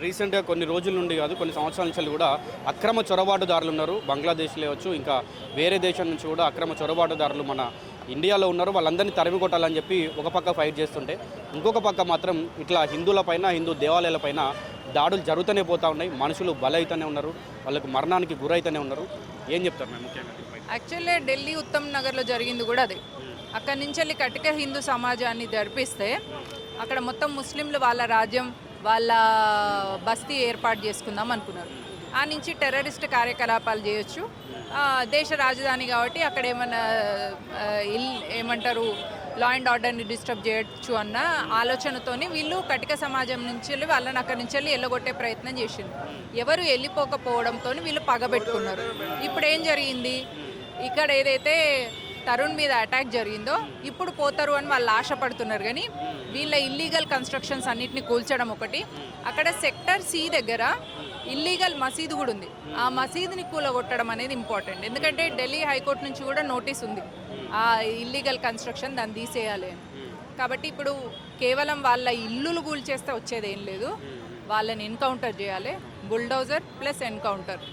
రీసెంట్గా కొన్ని రోజుల నుండి కాదు కొన్ని సంవత్సరాల నుంచి కూడా అక్రమ చొరబాటుదారులు ఉన్నారు. బంగ్లాదేశ్లో వచ్చు, ఇంకా వేరే దేశం నుంచి కూడా అక్రమ చొరబాటుదారులు మన ఇండియాలో ఉన్నారు. వాళ్ళందరినీ తరిమి కొట్టాలని చెప్పి ఒక పక్క ఫైట్ చేస్తుంటే, ఇంకొక పక్క మాత్రం ఇట్లా హిందువులపైన, హిందూ దేవాలయాలపైన దాడులు జరుగుతూనే పోతూ ఉన్నాయి. మనుషులు బలైతూనే ఉన్నారు, వాళ్ళకు మరణానికి గురైతూనే ఉన్నారు. ఏం చెప్తారు మేము ముఖ్యంగా? యాక్చువల్లీ ఢిల్లీ ఉత్తమ్ నగర్లో జరిగింది కూడా అదే. అక్కడి నుంచి వెళ్ళి కటిక హిందూ సమాజాన్ని జరిపిస్తే అక్కడ మొత్తం ముస్లింలు వాళ్ళ రాజ్యం, వాళ్ళ బస్తీ ఏర్పాటు చేసుకుందాం అనుకున్నారు. ఆ నుంచి టెర్రరిస్ట్ కార్యకలాపాలు చేయొచ్చు. దేశ రాజధాని కాబట్టి అక్కడ ఏమన్నా ఏమంటారు లా అండ్ ఆర్డర్ని డిస్టర్బ్ చేయొచ్చు అన్న ఆలోచనతోని వీళ్ళు కటిక సమాజం నుంచి వెళ్ళి వాళ్ళని అక్కడి నుంచి వెళ్ళి వెళ్ళగొట్టే ప్రయత్నం చేసింది. ఎవరు వెళ్ళిపోకపోవడంతో వీళ్ళు పగబెట్టుకున్నారు. ఇప్పుడు ఏం జరిగింది, ఇక్కడ ఏదైతే తరుణ్ మీద అటాక్ జరిగిందో ఇప్పుడు పోతారు అని వాళ్ళు ఆశపడుతున్నారు. కానీ వీళ్ళ ఇల్లీగల్ కన్స్ట్రక్షన్స్ అన్నిటిని కూల్చడం ఒకటి, అక్కడ సెక్టర్ సి దగ్గర ఇల్లీగల్ మసీదు కూడా ఉంది. ఆ మసీదుని కూలగొట్టడం అనేది ఇంపార్టెంట్. ఎందుకంటే ఢిల్లీ హైకోర్టు నుంచి కూడా నోటీస్ ఉంది ఆ ఇల్లీగల్ కన్స్ట్రక్షన్ దాన్ని తీసేయాలి అని. కాబట్టి ఇప్పుడు కేవలం వాళ్ళ ఇల్లులు కూల్చేస్తే వచ్చేది ఏం లేదు, వాళ్ళని ఎన్కౌంటర్ చేయాలి. Bulldozer plus encounter.